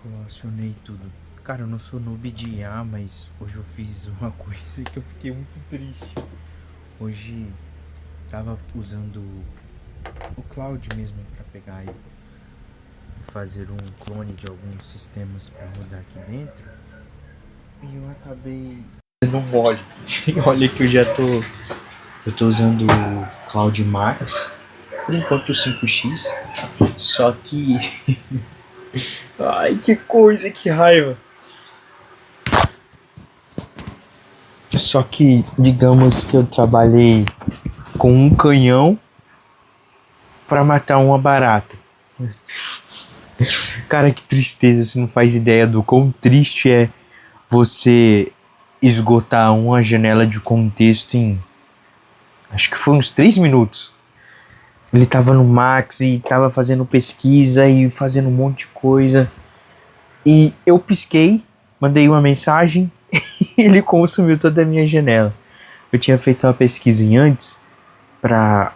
Colacionei tudo. Cara, eu não sou noob de IA, mas hoje eu fiz uma coisa que eu fiquei muito triste. Hoje tava usando o Cloud mesmo pra pegar e fazer um clone de alguns sistemas pra rodar aqui dentro. E eu acabei dando mole. Olha que eu tô usando o Cloud Max, por enquanto o 5x, só que ai, que coisa, que raiva. Só que, digamos que eu trabalhei com um canhão pra matar uma barata. Cara, que tristeza, você não faz ideia do quão triste é você esgotar uma janela de contexto em, acho que foi uns 3 minutos. Ele tava no Max e tava fazendo pesquisa e fazendo um monte de coisa. E eu pisquei, mandei uma mensagem e ele consumiu toda a minha janela. Eu tinha feito uma pesquisa em antes pra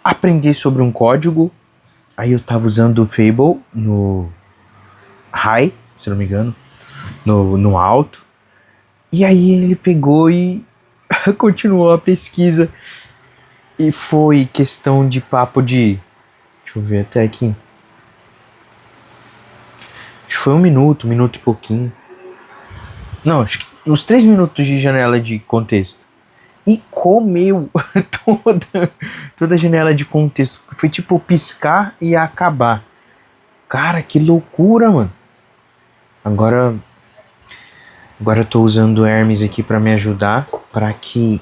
aprender sobre um código. Aí eu tava usando o Fable no High, se não me engano, no alto. E aí ele pegou e continuou a pesquisa. E foi questão de papo de... Deixa eu ver até aqui. Acho que foi um minuto e pouquinho. Não, acho que uns 3 minutos de janela de contexto. E comeu toda a janela de contexto. Foi tipo piscar e acabar. Cara, que loucura, mano. Agora eu tô usando o Hermes aqui pra me ajudar, pra que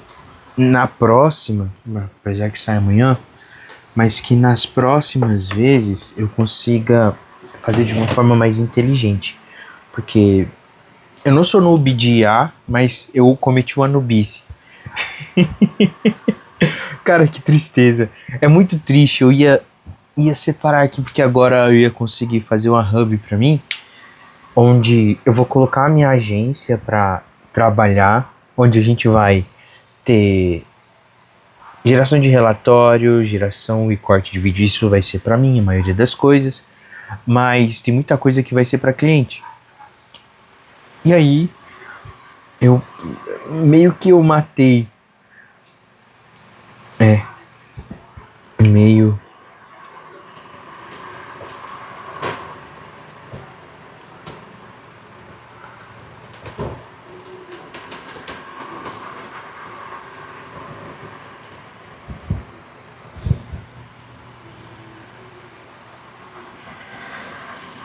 na próxima, apesar que sai amanhã, mas que nas próximas vezes eu consiga fazer de uma forma mais inteligente. Porque eu não sou noob de IA, mas eu cometi uma nubice. Cara, que tristeza. É muito triste. Eu ia separar aqui, porque agora eu ia conseguir fazer uma hub pra mim, onde eu vou colocar a minha agência para trabalhar, onde a gente vai ter geração de relatório, geração e corte de vídeo. Isso vai ser para mim, a maioria das coisas, mas tem muita coisa que vai ser para cliente. E aí, eu meio que eu matei. Meio.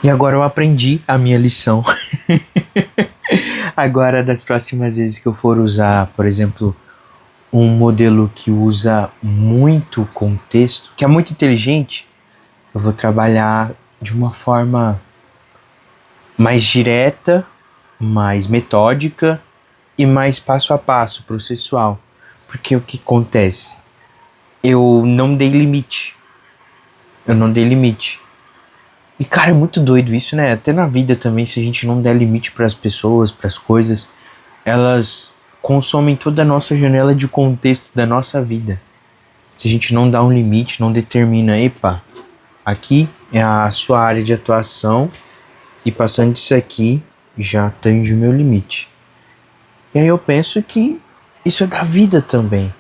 E agora eu aprendi a minha lição. Agora, das próximas vezes que eu for usar, por exemplo, um modelo que usa muito contexto, que é muito inteligente, eu vou trabalhar de uma forma mais direta, mais metódica e mais passo a passo, processual. Porque o que acontece? Eu não dei limite. E, cara, é muito doido isso, né? Até na vida também, se a gente não der limite para as pessoas, para as coisas, elas consomem toda a nossa janela de contexto da nossa vida. Se a gente não dá um limite, não determina, epa, aqui é a sua área de atuação e passando disso aqui já atinge o meu limite. E aí eu penso que isso é da vida também.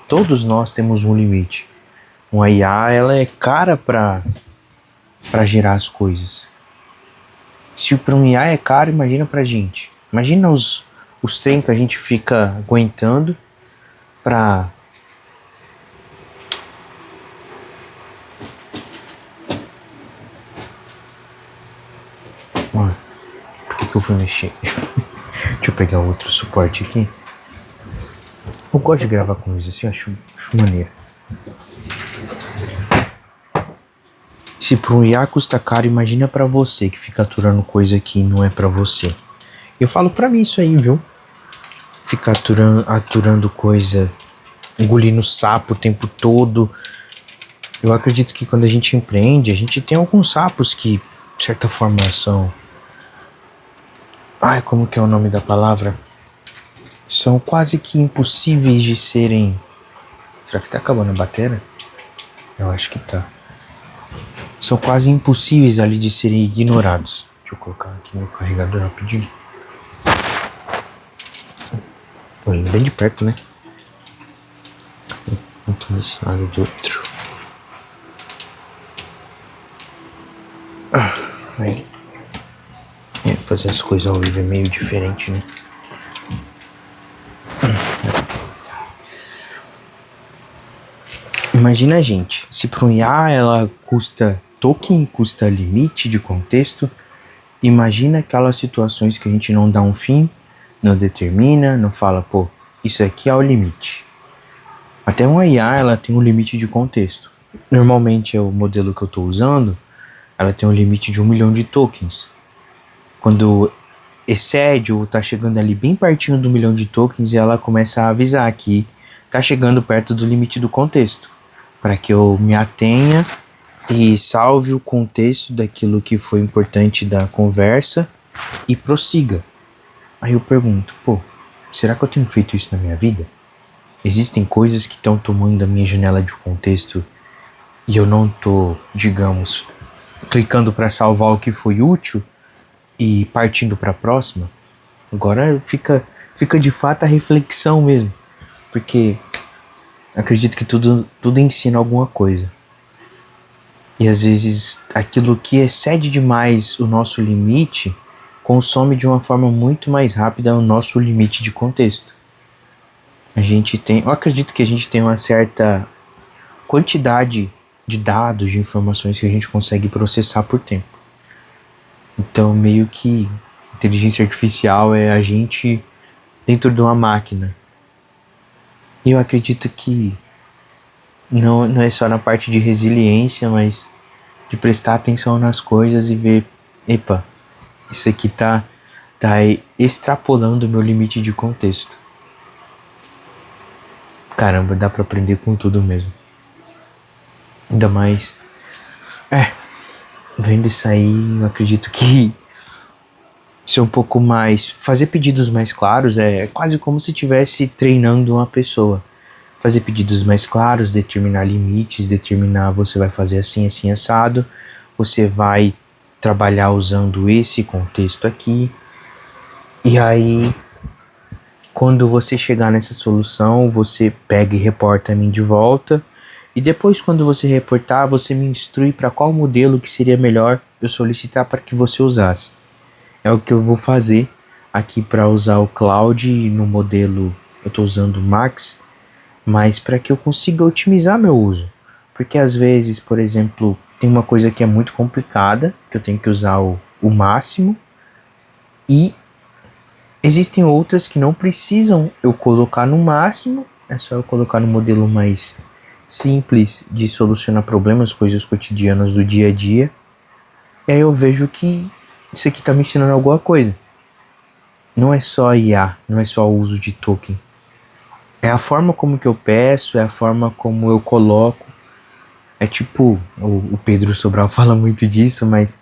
Todos nós temos um limite. Uma IA, ela é cara para gerar as coisas. Se para um IA é caro, imagina pra gente. Imagina os tempos que a gente fica aguentando pra... Mano, por que eu fui mexer? Deixa eu pegar outro suporte aqui. Eu gosto de gravar com luz assim, eu acho maneiro. Se para um IA custa caro, imagina pra você que fica aturando coisa que não é pra você. Eu falo pra mim isso aí, viu? Ficar aturando coisa, engolindo sapo o tempo todo. Eu acredito que quando a gente empreende, a gente tem alguns sapos que, de certa forma, são... Ai, como que é o nome da palavra? São quase que impossíveis de serem... Será que tá acabando a bateria? Eu acho que tá. São quase impossíveis ali de serem ignorados. Deixa eu colocar aqui meu carregador rapidinho. Olha, bem de perto, né? Um tô desse lado do outro. Aí. Fazer as coisas ao vivo é meio diferente, né? Imagina a gente, se para um IA ela custa token, custa limite de contexto, imagina aquelas situações que a gente não dá um fim, não determina, não fala, pô, isso aqui é o limite. Até uma IA ela tem um limite de contexto. Normalmente é o modelo que eu estou usando, ela tem um limite de 1 milhão de tokens. Quando excede ou tá chegando ali bem pertinho do 1 milhão de tokens, ela começa a avisar que tá chegando perto do limite do contexto, para que eu me atenha e salve o contexto daquilo que foi importante da conversa e prossiga. Aí eu pergunto, pô, será que eu tenho feito isso na minha vida? Existem coisas que estão tomando a minha janela de contexto e eu não tô, digamos, clicando para salvar o que foi útil e partindo para a próxima? Agora fica de fato a reflexão mesmo, porque acredito que tudo ensina alguma coisa. E às vezes aquilo que excede demais o nosso limite consome de uma forma muito mais rápida o nosso limite de contexto. Eu acredito que a gente tem uma certa quantidade de dados, de informações que a gente consegue processar por tempo. Então meio que inteligência artificial é a gente dentro de uma máquina. E eu acredito que não é só na parte de resiliência, mas de prestar atenção nas coisas e ver, epa, isso aqui tá extrapolando o meu limite de contexto. Caramba, dá pra aprender com tudo mesmo. Ainda mais, vendo isso aí, eu acredito que ser um pouco mais, fazer pedidos mais claros é quase como se estivesse treinando uma pessoa. Fazer pedidos mais claros, determinar limites, determinar você vai fazer assim, assim, assado, você vai trabalhar usando esse contexto aqui. E aí, quando você chegar nessa solução, você pega e reporta a mim de volta. E depois, quando você reportar, você me instrui para qual modelo que seria melhor eu solicitar para que você usasse. É o que eu vou fazer aqui para usar o Cloud no modelo, eu estou usando o Max, mas para que eu consiga otimizar meu uso. Porque às vezes, por exemplo, tem uma coisa que é muito complicada, que eu tenho que usar o máximo, e existem outras que não precisam eu colocar no máximo, é só eu colocar no modelo mais simples de solucionar problemas, coisas cotidianas do dia a dia. E aí eu vejo que isso aqui está me ensinando alguma coisa. Não é só IA, não é só o uso de token. É a forma como que eu peço, é a forma como eu coloco. É tipo, o Pedro Sobral fala muito disso, mas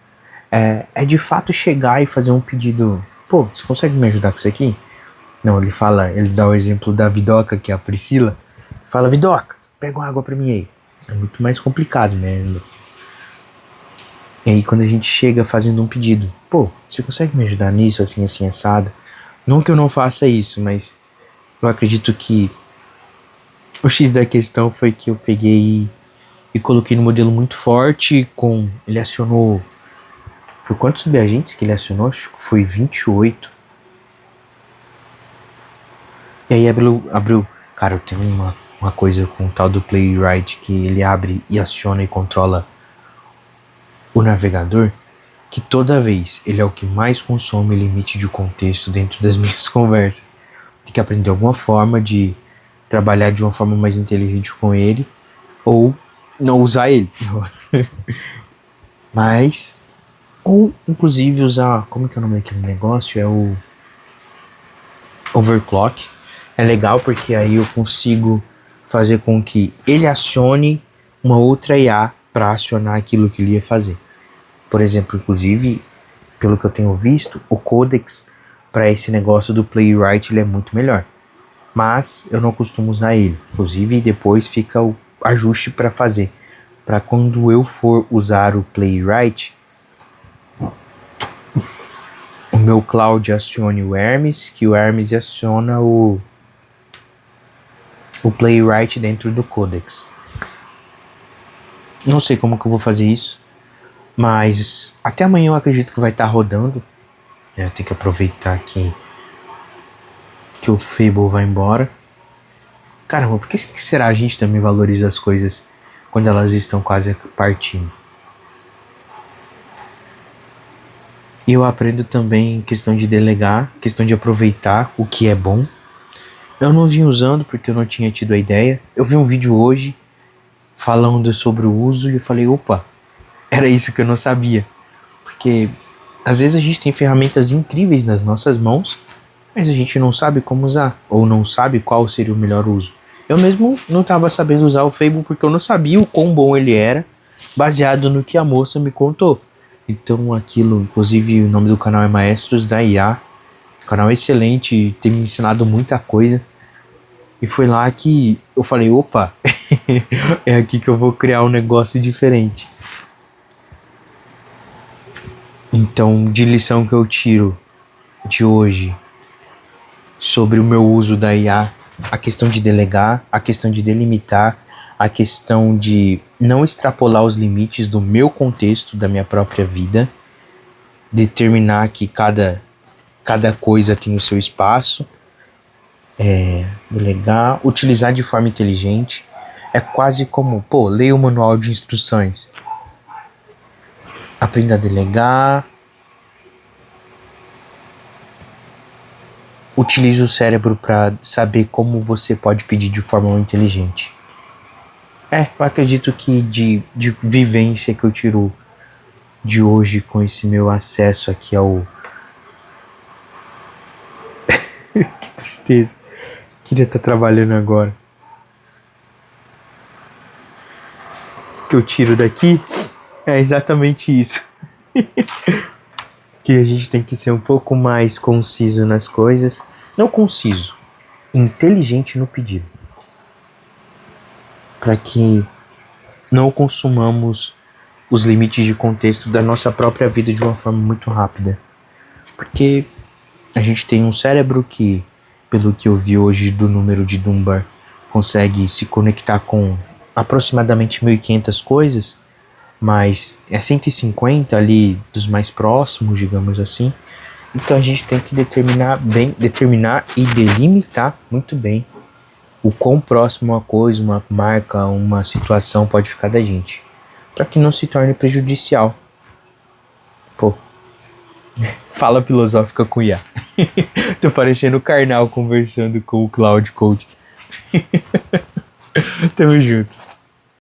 é de fato chegar e fazer um pedido. Pô, você consegue me ajudar com isso aqui? Não, ele dá o exemplo da Vidoca, que é a Priscila. Fala, Vidoca, pega uma água pra mim aí. É muito mais complicado, né? E aí quando a gente chega fazendo um pedido, pô, você consegue me ajudar nisso, assim, assim, assado? Não que eu não faça isso, mas eu acredito que o X da questão foi que eu peguei e coloquei no modelo muito forte, ele acionou, foi quantos subagentes que ele acionou? Acho que foi 28. E aí abriu, cara, eu tenho uma coisa com o tal do Playwright que ele abre e aciona e controla o navegador, que toda vez ele é o que mais consome limite de contexto dentro das minhas conversas. Tem que aprender alguma forma de trabalhar de uma forma mais inteligente com ele, ou não usar ele. Mas, ou inclusive usar, como que é o nome daquele negócio? É o overclock. É legal porque aí eu consigo fazer com que ele acione uma outra IA para acionar aquilo que ele ia fazer. Por exemplo, inclusive, pelo que eu tenho visto, o Codex para esse negócio do Playwright ele é muito melhor. Mas eu não costumo usar ele. Inclusive, depois fica o ajuste para fazer. Para quando eu for usar o Playwright, meu Cloud acione o Hermes, que o Hermes aciona o Playwright dentro do Codex. Não sei como que eu vou fazer isso, mas até amanhã eu acredito que vai estar rodando. Tem que aproveitar que o Fable vai embora. Caramba, por que será a gente também valoriza as coisas quando elas estão quase partindo? E eu aprendo também questão de delegar, questão de aproveitar o que é bom. Eu não vim usando porque eu não tinha tido a ideia. Eu vi um vídeo hoje falando sobre o uso e eu falei, opa, era isso que eu não sabia. Porque às vezes a gente tem ferramentas incríveis nas nossas mãos, mas a gente não sabe como usar, ou não sabe qual seria o melhor uso. Eu mesmo não estava sabendo usar o Fable porque eu não sabia o quão bom ele era, baseado no que a moça me contou. Então aquilo, inclusive o nome do canal é Maestros da IA, o canal é excelente, tem me ensinado muita coisa. E foi lá que eu falei, opa, é aqui que eu vou criar um negócio diferente. Então, de lição que eu tiro de hoje sobre o meu uso da IA, a questão de delegar, a questão de delimitar, a questão de não extrapolar os limites do meu contexto, da minha própria vida, determinar que cada coisa tem o seu espaço, delegar, utilizar de forma inteligente. É quase como, leia o manual de instruções. Aprenda a delegar. Utilize o cérebro para saber como você pode pedir de forma inteligente. Eu acredito que de vivência que eu tiro de hoje com esse meu acesso aqui ao... Que tristeza. Queria estar trabalhando agora. O que eu tiro daqui é exatamente isso. Que a gente tem que ser um pouco mais conciso nas coisas. Não conciso, inteligente no pedido. Para que não consumamos os limites de contexto da nossa própria vida de uma forma muito rápida. Porque a gente tem um cérebro que, pelo que eu vi hoje do número de Dunbar, consegue se conectar com aproximadamente 1.500 coisas, mas é 150 ali dos mais próximos, digamos assim. Então a gente tem que determinar e delimitar muito bem o quão próximo uma coisa, uma marca, uma situação pode ficar da gente, para que não se torne prejudicial. Fala filosófica com IA. Tô parecendo o Karnal conversando com o Cloud Code. Tamo junto.